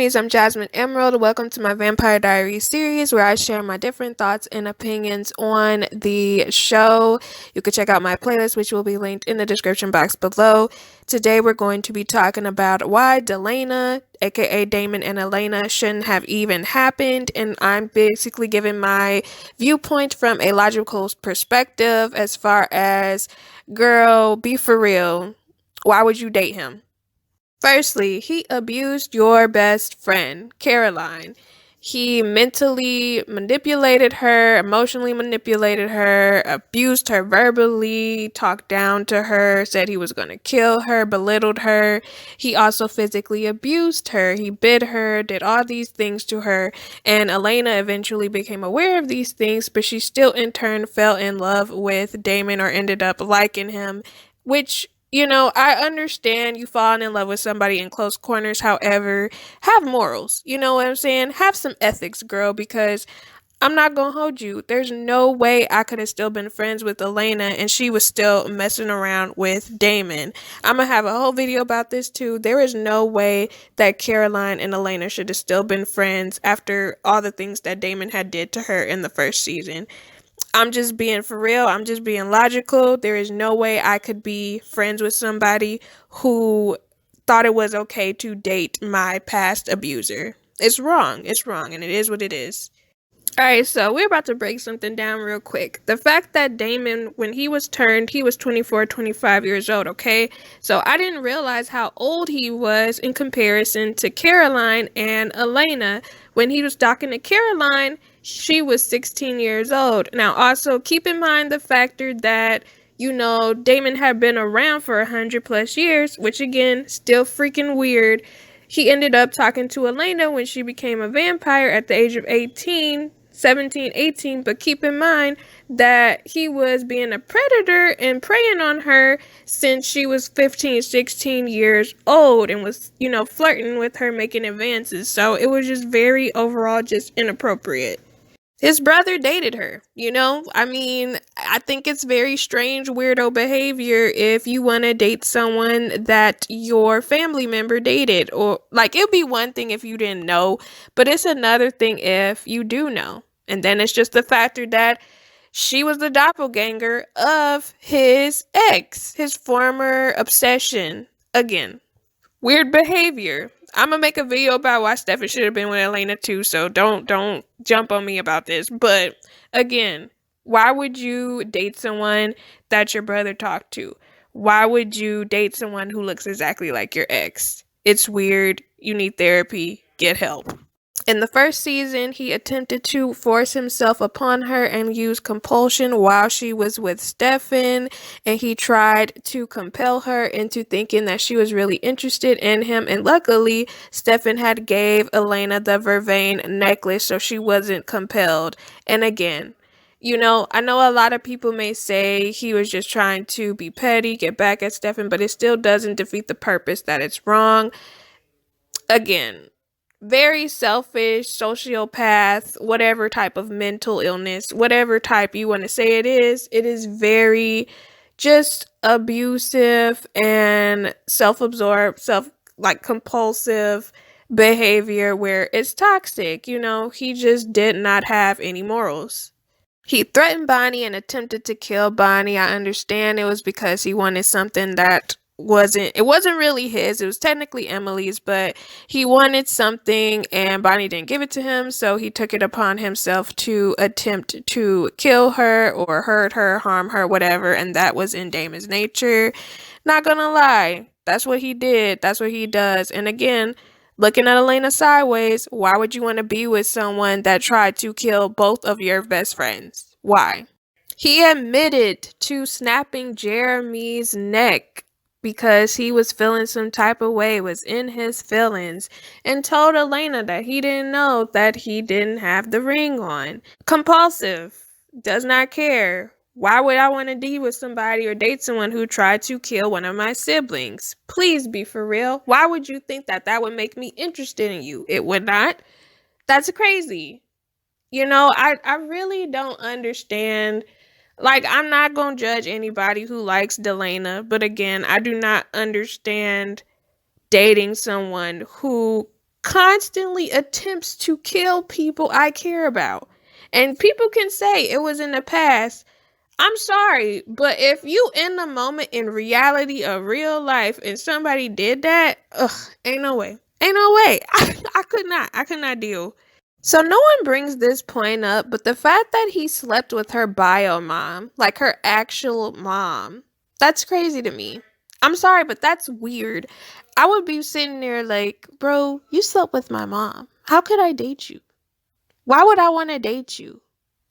homies, I'm Jasmine Emerald. Welcome to my Vampire Diaries series where I share my different thoughts and opinions on the show. You can check out my playlist, which will be linked in the description box below. Today, we're going to be talking about why Delena, aka Damon and Elena, shouldn't have even happened. And I'm basically giving my viewpoint from a logical perspective as far as, girl, be for real. Why would you date him? Firstly, he abused your best friend, Caroline. He mentally manipulated her, emotionally manipulated her, abused her verbally, talked down to her, said he was going to kill her, belittled her. He also physically abused her. He bit her, did all these things to her. And Elena eventually became aware of these things, but she still in turn fell in love with Damon or ended up liking him, which I understand you falling in love with somebody in close corners. However, have morals. You know what I'm saying? Have some ethics, girl, because I'm not going to hold you. There's no way I could have still been friends with Elena and she was still messing around with Damon. I'm going to have a whole video about this too. There is no way that Caroline and Elena should have still been friends after all the things that Damon had did to her in the first season. I'm just being for real. I'm just being logical. There is no way I could be friends with somebody who thought it was okay to date my past abuser. It's wrong. It's wrong. And it is what it is. All right, so we're about to break something down real quick. The fact that Damon, when he was turned, he was 24, 25 years old, okay? So I didn't realize how old he was in comparison to Caroline and Elena. When he was talking to Caroline, she was 16 years old. Now, also keep in mind the factor that, Damon had been around for 100 plus years, which again, still freaking weird. He ended up talking to Elena when she became a vampire at the age of 18, 17, 18, but keep in mind that he was being a predator and preying on her since she was 15, 16 years old and was, flirting with her, making advances. So it was just very overall just inappropriate. His brother dated her, I think it's very strange, weirdo behavior if you want to date someone that your family member dated. Or, like, it'd be one thing if you didn't know, but it's another thing if you do know. And then it's just the factor that she was the doppelganger of his ex, his former obsession. Again, weird behavior. I'm gonna make a video about why Stefan should have been with Elena too, so don't jump on me about this. But again, why would you date someone that your brother talked to? Why would you date someone who looks exactly like your ex? It's weird. You need therapy. Get help. In the first season, he attempted to force himself upon her and use compulsion while she was with Stefan, and he tried to compel her into thinking that she was really interested in him, and luckily, Stefan had gave Elena the vervain necklace so she wasn't compelled. And again, I know a lot of people may say he was just trying to be petty, get back at Stefan, but it still doesn't defeat the purpose that it's wrong. Again, very selfish, sociopath, whatever type of mental illness, whatever type you want to say it is very just abusive and self-absorbed, compulsive behavior where it's toxic. He just did not have any morals. He threatened Bonnie and attempted to kill Bonnie. I understand it was because he wanted something that wasn't really his. It was technically Emily's, but he wanted something and Bonnie didn't give it to him, so he took it upon himself to attempt to kill her or hurt her, harm her, whatever, and that was in Damon's nature. Not gonna lie, that's what he did. That's what he does. And again, looking at Elena sideways, why would you want to be with someone that tried to kill both of your best friends? Why? He admitted to snapping Jeremy's neck because he was feeling some type of way, was in his feelings, and told Elena that he didn't know that he didn't have the ring on. Compulsive, does not care. Why would I want to be with somebody or date someone who tried to kill one of my siblings? Please be for real. Why would you think that that would make me interested in you? It would not. That's crazy. I really don't understand. Like, I'm not going to judge anybody who likes Delena, but again, I do not understand dating someone who constantly attempts to kill people I care about. And people can say it was in the past. I'm sorry, but if you in the moment in reality of real life and somebody did that, ugh, ain't no way. Ain't no way. I could not. I could not deal. So no one brings this point up, but the fact that he slept with her bio mom, like her actual mom, that's crazy to me. I'm sorry, but that's weird. I would be sitting there like, bro, you slept with my mom. How could I date you? Why would I want to date you?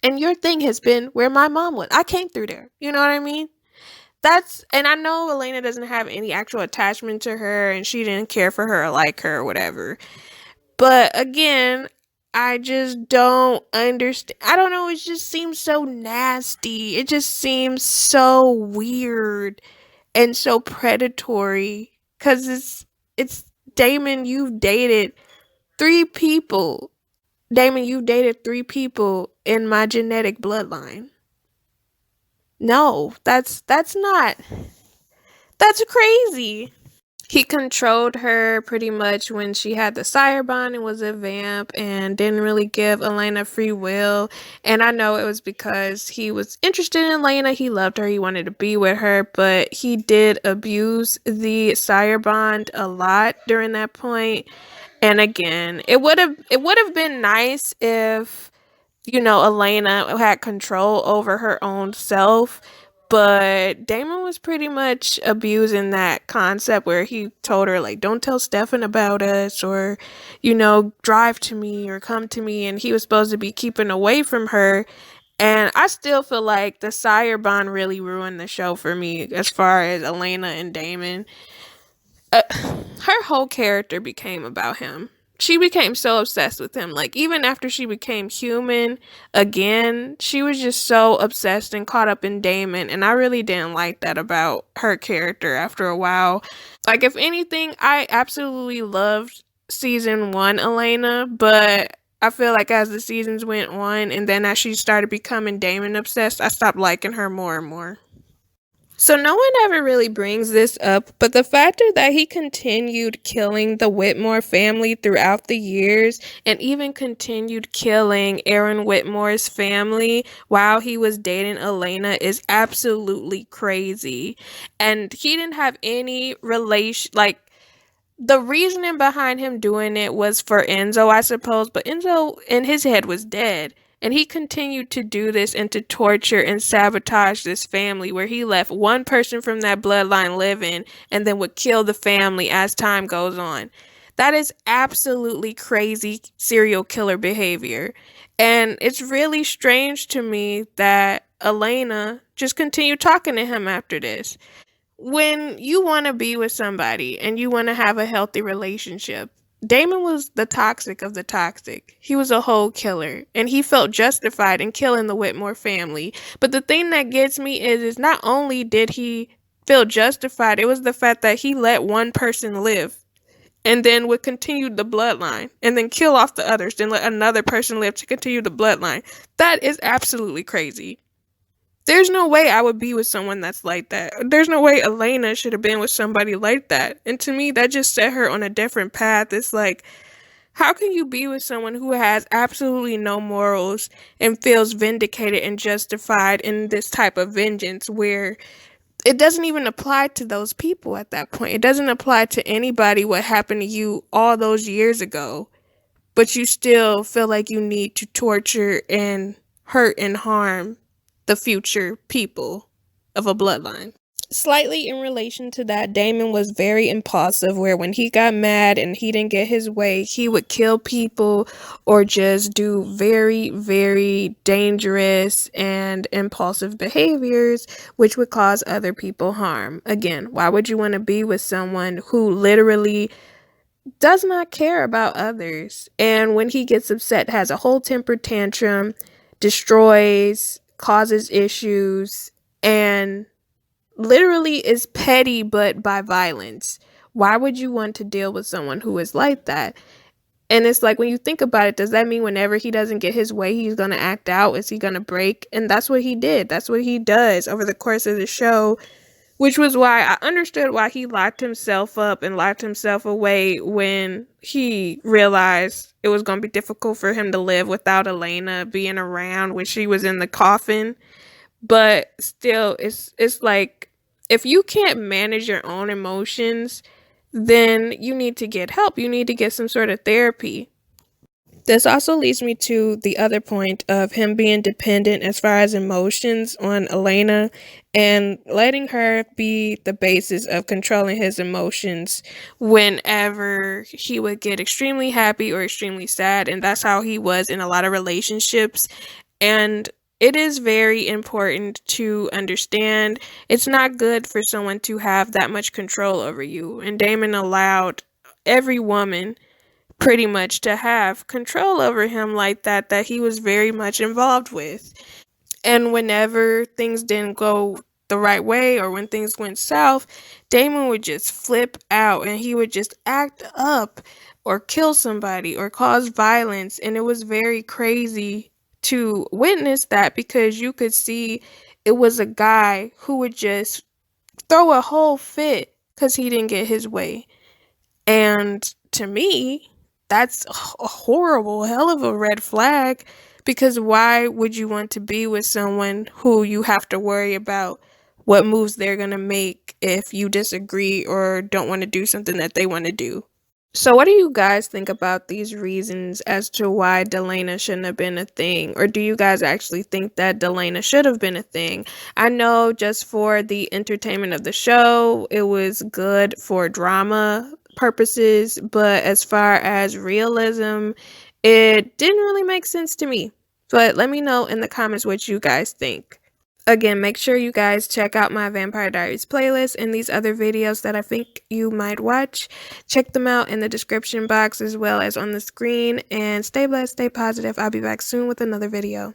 And your thing has been where my mom was. I came through there. You know what I mean? And I know Elena doesn't have any actual attachment to her and she didn't care for her or like her or whatever. But again, I just don't understand. I don't know. It just seems so nasty. It just seems so weird and so predatory. Cause it's Damon. You've dated three people. Damon, you've dated three people in my genetic bloodline. No, that's not. That's crazy. He controlled her pretty much when she had the sire bond and was a vamp and didn't really give Elena free will. And I know it was because he was interested in Elena. He loved her. He wanted to be with her, but he did abuse the sire bond a lot during that point. And again, it would have been nice if Elena had control over her own self. But Damon was pretty much abusing that concept where he told her, like, don't tell Stefan about us or, drive to me or come to me. And he was supposed to be keeping away from her. And I still feel like the sire bond really ruined the show for me as far as Elena and Damon. Her whole character became about him. She became so obsessed with him. Like, even after she became human again, she was just so obsessed and caught up in Damon. And I really didn't like that about her character after a while. Like, if anything, I absolutely loved season one Elena, but I feel like as the seasons went on and then as she started becoming Damon obsessed, I stopped liking her more and more. So no one ever really brings this up, but the factor that he continued killing the Whitmore family throughout the years and even continued killing Aaron Whitmore's family while he was dating Elena is absolutely crazy. And he didn't have any relation, like, the reasoning behind him doing it was for Enzo, I suppose, but Enzo in his head was dead. And he continued to do this and to torture and sabotage this family where he left one person from that bloodline living and then would kill the family as time goes on. That is absolutely crazy serial killer behavior. And it's really strange to me that Elena just continued talking to him after this. When you want to be with somebody and you want to have a healthy relationship, Damon was the toxic of the toxic. He was a whole killer, and he felt justified in killing the Whitmore family. But the thing that gets me is not only did he feel justified, it was the fact that he let one person live and then would continue the bloodline and then kill off the others, then let another person live to continue the bloodline. That is absolutely crazy. There's no way I would be with someone that's like that. There's no way Elena should have been with somebody like that. And to me, that just set her on a different path. It's like, how can you be with someone who has absolutely no morals and feels vindicated and justified in this type of vengeance where it doesn't even apply to those people at that point? It doesn't apply to anybody what happened to you all those years ago, but you still feel like you need to torture and hurt and harm the future people of a bloodline. Slightly in relation to that, Damon was very impulsive, where when he got mad and he didn't get his way, he would kill people or just do very, very dangerous and impulsive behaviors, which would cause other people harm. Again, why would you want to be with someone who literally does not care about others? And when he gets upset, has a whole temper tantrum, destroys, causes issues, and literally is petty but by violence. Why would you want to deal with someone who is like that? And it's like, when you think about it, does that mean whenever he doesn't get his way, he's going to act out? Is he going to break? And that's what he did. That's what he does over the course of the show. which was why I understood why he locked himself up and locked himself away when he realized it was going to be difficult for him to live without Elena being around when she was in the coffin. But still, it's like, if you can't manage your own emotions, then you need to get help. You need to get some sort of therapy. This also leads me to the other point of him being dependent as far as emotions on Elena and letting her be the basis of controlling his emotions whenever he would get extremely happy or extremely sad. And that's how he was in a lot of relationships. And it is very important to understand it's not good for someone to have that much control over you. And Damon allowed every woman pretty much to have control over him like that he was very much involved with. And whenever things didn't go the right way or when things went south, Damon would just flip out and he would just act up or kill somebody or cause violence. And it was very crazy to witness that, because you could see it was a guy who would just throw a whole fit because he didn't get his way. And to me, that's a horrible, hell of a red flag, because why would you want to be with someone who you have to worry about what moves they're going to make if you disagree or don't want to do something that they want to do? So, what do you guys think about these reasons as to why Delena shouldn't have been a thing? Or do you guys actually think that Delena should have been a thing? I know just for the entertainment of the show, it was good for drama purposes, but as far as realism, it didn't really make sense to me. But let me know in the comments what you guys think. Again, make sure you guys check out my Vampire Diaries playlist and these other videos that I think you might watch. Check them out in the description box as well as on the screen. And stay blessed, stay positive. I'll be back soon with another video.